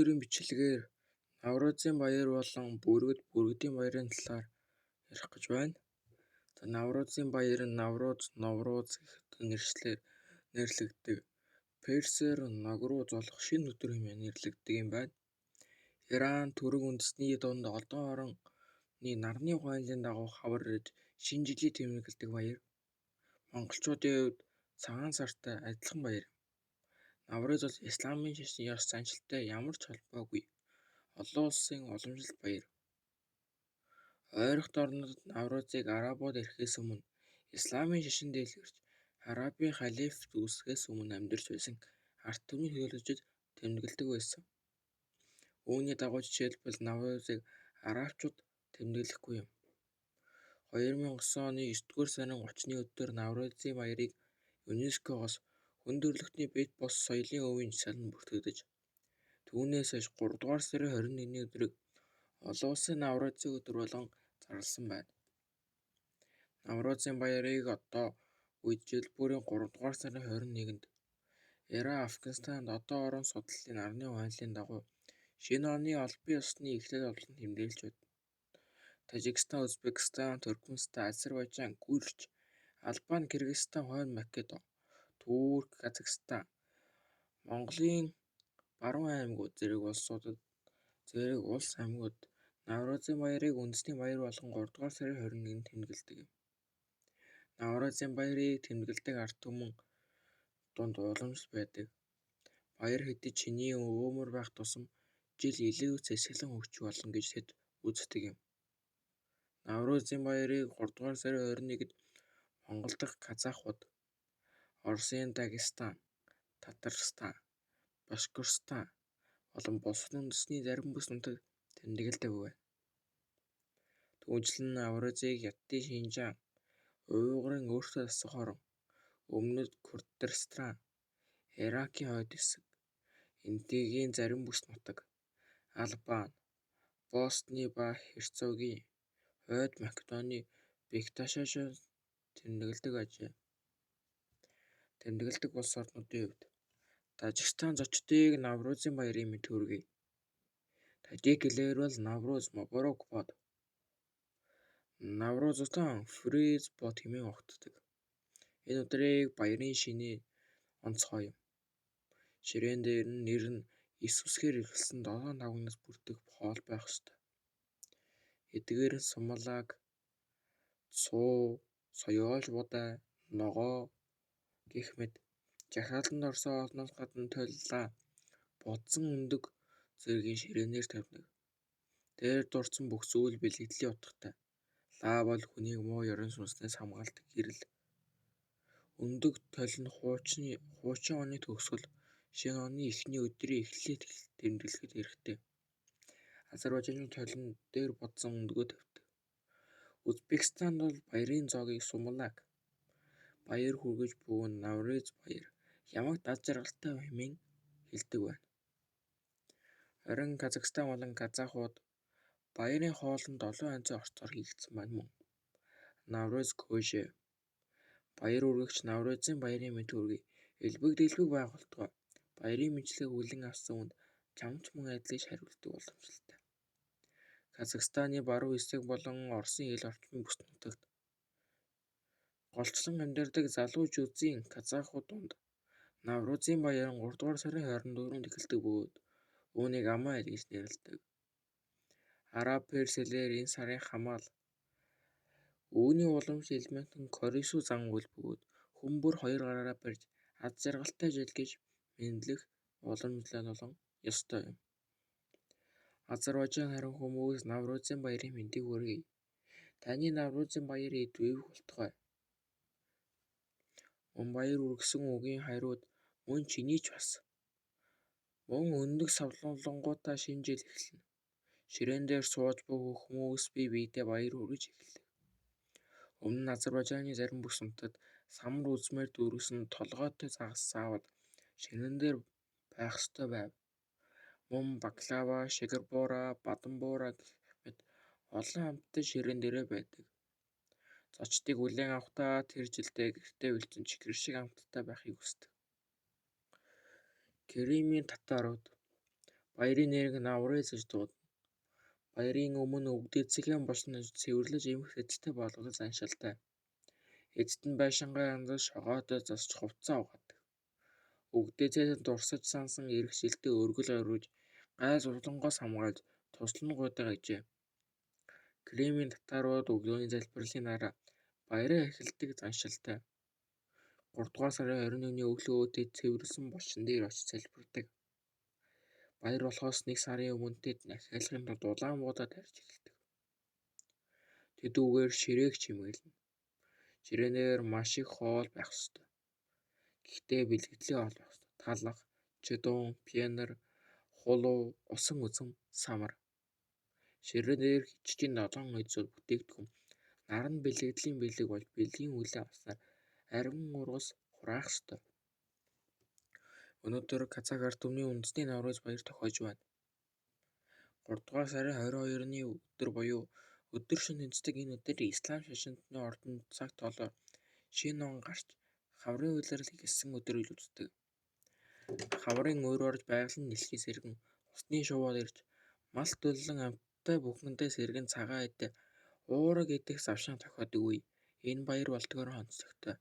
Өнөөдрийн бичлэгээр Наврозын баяр болон Бүргэдийн баярын талаар ярих гэж байна. Наврозын баяр нь Навруз гэх нэршлэр нэрлэгддэг. Персээр Ногруз болох шинэ өдөр хэмээн нэрлэгддэг юм байна. Иран түрэг үндэстний дунд олон орны нарны ухаанлын дагуу хавар ирж шинэ жилийг тэмдэглэдэг баяр. Монголчуудын хувьд цагаан сартай адилхан баяр юм. Навруз бол исламын ёс заншилтай ямар ч холбоогүй олон улсын уламжлалт баяр. Ойрхон орнуудад Наврузыг арабууд ирэхээс өмнө исламын шашин дийлгэрч арабын халиф үүсгэхээс өмнө амьдарч байсан ард түмний төлөөлөгчид тэмдэглэдэг байсан. Үүний дагуу жишээлбэл Наврузыг арабчууд тэмдэглэхгүй юм. 2009 оны 9-р сарын 30-ны өдөр Наврузын баярыг ЮНЕСКО-гоос Хүн төрөлхтний бит бус соёлын өвийн жагсаалд бүртгэгдэж, түүнээс хойш 3-р сарын 21-ний өдрийг олон улсын Наврузын өдөр болгон зарласан байна. Наврузын баярыг одоо үед жил бүрийн 3-р сарын 21-нд Иран, Афганистанд одоо орон судлалын нарны ухаанлын дагуу шинэ оны албан ёсны эхлэл болон тэмдэглэж байна. Тажикстан, Узбекистан, Туркменстан, Азербайжан, Гүрж, Албани, Кыргызстан, Хойно Македон, Турк, Казахстан, Монголын баруун аймагуд зэрэг улс аймагуд Наврузын баярыг үндэсний баяр болгон 3-р сарын 21-нд тэмдэглэдэг юм. Наврузын баярыг тэмдэглэдэг ард түмэн дунд уламжлал байдаг. Баяр хэдий чиний өөмөр байх тусам жил илүү зэсгэлэн хөгжих болно гэж тэд үздэг юм. Наврузын баярыг 3-р сарын 21-нд Монгол дахь казахууд, Оросын Дагестан, Татарстан, Башкортостан болон бусад үндэстний зарим бүс нутагт тэмдэглэдэг байна. Түүнчлэн Наврузыг Хятадын Шинжаан, Уйгурын өөрсдөө засах орон, Өмнөд Курдистан, Иракийн хойд хэсэг, Индигийн зарим бүс нутаг, Албани, Босни ба Херцеговин, Хойд Македоны Бекташааж тэмдэглэдэг улс орнуудын хувьд Тажикстан зочдыг Наврузын баярын мэнд хүргэе. Тажик хэлээр бол Навруз Мубарак бод. Наврузтан Фүрээс бод хэмээн огтдог. Энэ өдрийг баярын шинэ онцгой юм. Ширээн дээр нэр нь 9 үсгээр эхэлсэн 7 тавгнаас бүрдэх хоол байх ёстой. Эдгээр нь сумалаг, цуу, соёолж будай, ногоо гэх мэт жагсаалтанд орсон хоолноос гадна толилаа, будсан өндөг зэргийн ширээнээр тавьдаг. Дээр дурдсан бүх зүйл бэлгэдлийн утгатай. Лаа бол хүнийг муу ёрын сүнснээс хамгаалдаг гэрэл. Өндөг толь нь хуучин оны төгсгөл, шинэ оны эхний өдрийн эхлэлийг тэмдэглэхэд хэрэгтэй. Азербайжанчууд толин дээр будсан өндгөө тавьдаг. Узбекистанд бол баярын зоогийг сумалаг, баяр хүргэж бөгөөд Навруз баяр, ямагт аз жаргалтай хэмээн хэлдэг байна. Харин Казахстан болон казахууд баярын хоолнд олон янзын орцоор хийгдсэн байна мөн. Навруз кожи, баяр үргэгч Наврузын баярын мэнд хүргэе. Элбэг дэлбэг байгууллагатай баярын мэндчилгээг хүлээн авсан хүнд чамд ч мөн адилхан хариулдаг боломжтой. Казахстаны баруун хэсэг болон Оросын ил орчмын бүс нутагт голчлон амьдардаг залуу жүзийн казахууд дунд Наврузын баяр нь 3-р сарын 24-нд эхэлдэг бөгөөд үүнийг Амаа ил гэж нэрлэдэг. Араб перс хэлээр энэ сарын хамаал. Үүний уламжлал элемент нь Корису зан үйл бөгөөд хүн бүр 2 гараараа барьж аз жаргалтай жил гэж мэндэлэх уламжлал болон ёстой юм. Азербайжан харин хүмүүс Наврузын баярын мэндийг хүргэе. Таны Наврузын баяр эдвэвэх болтугай. Мөн баяр үргэсэн үгийн хариуд мөн чиний ч бас. Мөн өндөг савлуулангуудаа шинэ жил эхэлнэ. Ширээн дээр сууж буй хүмүүс бие биедээ баяр хүргэж эхэлдэг. Өмнө нь Азербайжаны зарим бүс нутагт самар үзмээр дүүргэсэн толгойтой загас заавал ширээн дээр байх ёстой байв. Мөн баклава, шикарбуура, баданбуура гэх мэт олон хамттай ширээн дээрээ байдаг. Зочдыг хүлээн авахдаа тэр жилдээ гэртээ бэлдсэн чихэр шиг хамттай байхыг хүсдэг. Кримийн татарууд Баярын нэрийг наврыг гэж дуудана. Баярын өмнө өвдөцөгийн болсон цэвэрлэж эмх эцтэй болгох заншилтай. Эцэд нь байшингаа янзалж шогоодоо засч хувцас угаадаг. Өвдөцөөс дурсаж сансан эрх шилдэг өргөл оруулж гай зулангоос хамгаалж туслан гуйдаг гэжээ. Кремийн татаарууд өглөөний залбирлын дараа баяраа эхэлдэг заншилтай. 3 дугаар сарын 21-ний өглөө тэд цэвэрлсэн булчин дээр очиж залбирдаг. Баяр болохоос 1 сарын өмнө тэд ахиалгын тулд улаан буудаа тарьж эхэлдэг. Тэд үгээр ширээг чимэглэнэ. Ширээнээр маш их хоол байх ёстой. Гэхдээ бэлгэдлээ хоол байх ёстой. Талах, чидуун, пианер, хулуу, усан үзэм, самар. Ширээнээр хичжин 7 үзүүр бүтээгдэхүүн. Нар нь бэлгэдлийн бэлэг болж бэлгийн үлээ авснаар арвин ургас хураах ёстой. Өнөөдөр Казак ард түмний үндэсний наврууз баяр тохиож байна. 3 дугаар сарын 22-ны өдөр буюу өдөр шөнө тэнцдэг энэ өдрийг ислам шашинтны ордон цаг тоолоор шинэ он гарч хаврын улирал эхэлсэн өдөр гэж үздэг. Хаврын өөр орж байгаль нь нэлхий сэргэн усны шувууд ирж мал төллөн амьтдаа бүхэндээ сэргэн цагаан идэ уураг идэх завшаан тохиодог үе энэ баяр болдгоор онцлогтой.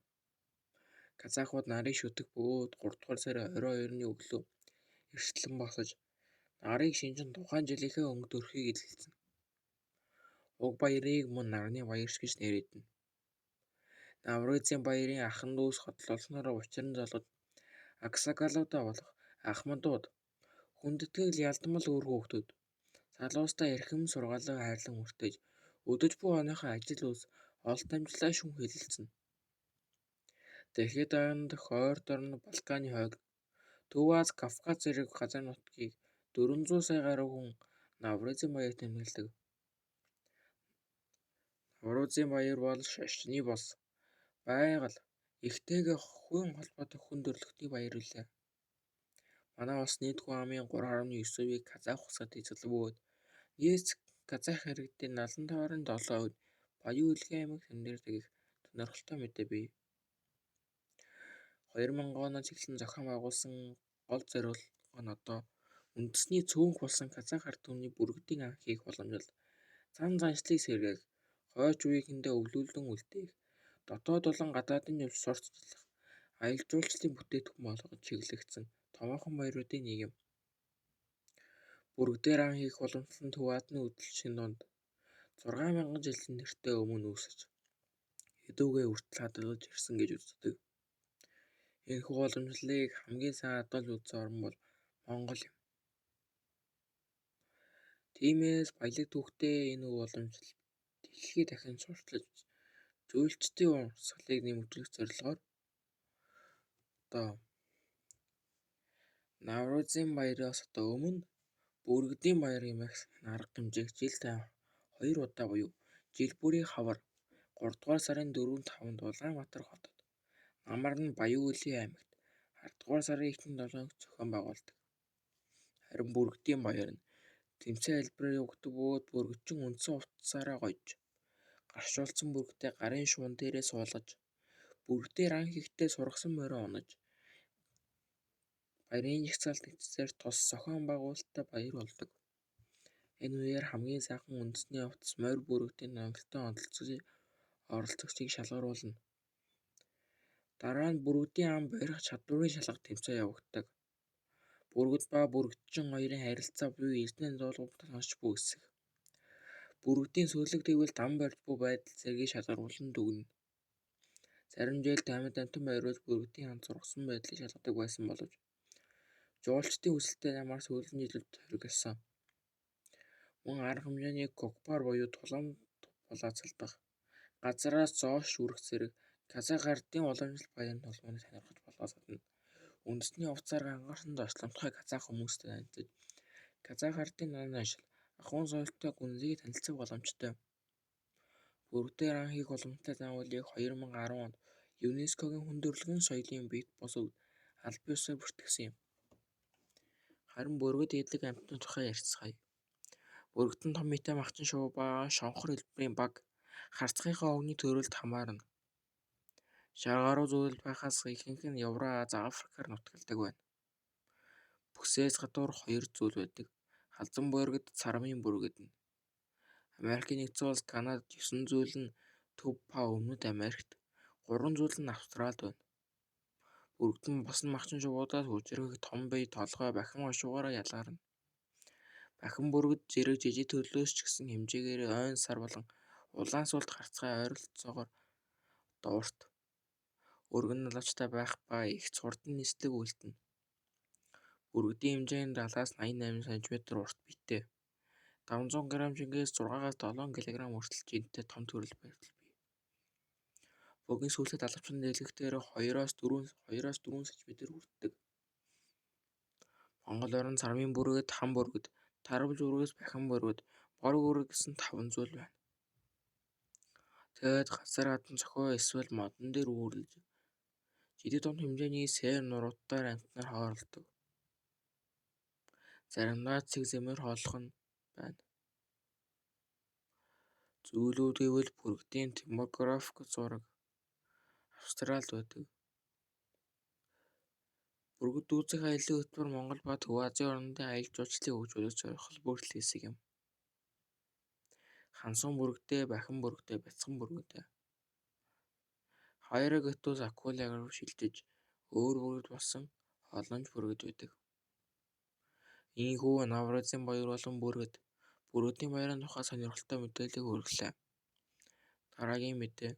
Казахууд нарыг шүтэх бөгөөд 3 дугаар сарын 22-ны өглөө эрсдлэн босож нарыг шинжин тухайн жилийнхээ өнгө төрхийг илэлцэнэ. Уг баярыг мөн нарны баярч гэж нэрийдэнэ. Наврузын баярын ахан дүүс хотлолсноор учран залгаж Аксакалуудаа болох Ахмадууд хүндэтгэл ялдмал үр хүүхдүүд залуустаа эрхэм сургаалаа хайрлан мөртөж өдөж буй оныхоо ажил үс олд амжилтаа шүүн хэлэлцэнэ. Дэлхийд аянд Хойд орн Балканы хойг Төв Аз, Кавказ зэрэг газар нутгийг 400 сая гаруй хүн Наврузын баяр тэмдэглэдэг. Наврузын баяр бол шашны бус, байгаль, ихтэйгээ хувийн холбоотой хүн төрөлхтний баяр үлээ. Манай улс нийт хүн амын 3.9%-ийг казах улсад эзэглэх бөгөөд нийт казах иргэдийн 75.7% нь Баян Улгийн аймаг тэмдгэрдэг их сонирхолтой мэдээ бий. 2000 оноос эхлэн зохион байгуулсан гол зорилго нь одоо үндэсний цөөнх болсон казах ард түмний бүргэдийн анх хийх боломжилт, зан заншлыг сэргээх, хойч үеийнхэндээ өвлүүлэн үлдээх, дотоод болон гадаадын явж сурталчлах, аялал жуулчлалын бүтээгдэхүүн болгож чиглэгдсэн томоохон баяруудын нийгэм. Бүргэдээр ан хийх боломжтой Төв Азны үдшилчийн дунд 6000 жилийн нэртэй өмнө үүсэж хэдүүгээ хүртэл хадгалж ирсэн гэж үздэг. Энэхүү боломжлыг хамгийн сайн хадгалж үзсэн орн бол Монгол юм. Тиймээс баялаг түүхтэй энэ уламжлалт дэлхий дахин сурталчилж жуулчдын урсгалыг нэмэгдүүлэх зорилгоор одоо Наврузын баяраас өмнө бүргэдийн баяр хэмээх арга хэмжээг жилд 2 удаа буюу жил бүрийн хавар 3 дугаар сарын 4-5-нд Улаанбаатар хотод, намар нь Баян Үлийн аймагт 10 дугаар сарын эхний 7-нд зохион байгуулдаг. Харин бүргэдийн баяр нь тэмцээн альбараар явагддаг бөгөөд бүргэдчин үндсэн хувцасаараа гойж, гаршуулсан бүргэдээ гарын шуун дээрээ суулгаж, бүргэдээр ан хийхдээ сургасан морио унаж, баярын жагсаалт эцсээр тус зохион байгуулалттай баяр болдог. Энэ үеэр хамгийн сайхан үндэсний хувцас морь бүргэдийн амжилттай оролцогчийг шалгаруулна. Дараа нь бүргэдийн ан барих чадварын шалгалт тэмцээн явагддаг. Бүргэд ба бүргэдчин хоёрын харилцаа буюу эрдэнэ дуулуурт сонсч буй эсэх. Бүргэдийн сүлэг тэгвэл дан барьж буй байдал зэргийг шалгаруулан дүгнэнэ. Зарим жилд амьд амтан байруулж бүргэдийн анд сургасан байдлыг шалгадаг байсан боловч жуулчдын хүсэлтээр намар сүүлийн жилүүд хориглосон. Мөн арга хэмжээний кокпар буюу тулаан булаацалдах, газараас зоош шүүрэх зэрэг казах ардын уламжлалт баярын тулгуурыг сонирхож болохоос гадна үндэсний хувцасаар анхаарсан зочломттой казах хүмүүстэй танилцаж казах ардын дан заншил, ахуйн соёлтой гүнзгий танилцах боломжтой. Бүргэдээр ан хийх уламжлалтай загварлыг 2010 онд ЮНЕСКО-гийн хүн төрөлхтөн соёлын бит бус өвд аль биесээр бүртгэсэн юм. Харин бүргэд эдлэг амьтны тухай ярьцгаая. Бүргэд нь том мэтэй махчин шувуу ба шонхор хэлбэрийн баг харцгийнхаа өгний төрөлд хамаарна. Шаргаруу зүйлд байхаас ихэнх нь Евра, Аз, Африкаар нутагладаг байна. Бүсээс гадуур 2 зүйл байдаг. Халзан буурагт Сармын бүргэд нь. Америкийн нэгдсэн улс, Канадад 9 зүйл нь Төв Па Өмнөд Америкт, 3 зүйл нь Австралид байна. Бүргэд нь босон махчин шувуудаас хүчирхэг том бие толгой бахин хошуугаараа ялгарна. Бахин бүргэд зэрэг жижиг төрлөөс ч гэсэн хэмжээгээр ойн сар болон улаан суулт харцгай ойролцоогоор дуурт. Өргөн налавчтай байх ба их хурдан нислэг үлдэнэ. Бүргэдийн хэмжээ нь 70-88 см урт битээ. 500 г жингээс 6-7 кг хүртэл жинтэй том төрөл байтал бий. Бөгийн сүүлчид алавчин дэлгэхдээ 2-4 см хүртдэг. Монгол орон Сармын бүргэд, Хам бүргэд, Тарвалж бүргээс Бахин бүргэд, Борг бүргэд гэсэн 5 зүйл байна. Тэгээд газар гадна цохио эсвэл модон дээр үүрлэж жидэг том хэмжээний сээр нуруудаар амьтнаар хооролдог. Заримдаа цэг зэмээр хооллох нь байна. Зүйлүүд гэвэл бүргэдийн демографик зураг Австралид байдаг. Бүргэд үүсэх аяллаа хөтөлбөр Монгол ба Төв Азийн орнуудын аялал жуулчлалыг хөгжүүлэх зорилгоор бүрдсэн хэсэг юм. Хансуун бүргэдээ, Бахин бүргэдээ, Бяцхан бүргэдээ. Хоёроо Готус Акулаг руу шилжиж өөр бүргэд болсон Холлонж бүргэд байдаг. Ийхүү Наврозын баяр болон бүргэдийн баярын тухай сонирхолтой мэдээллийг хүргэлээ. Дараагийн мэдээ.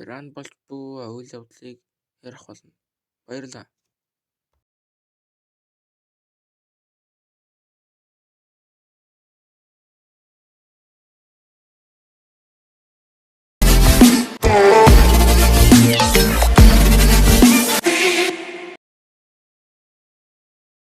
Иран болж буй үйл явдлыг ярих болно. Баярлалаа.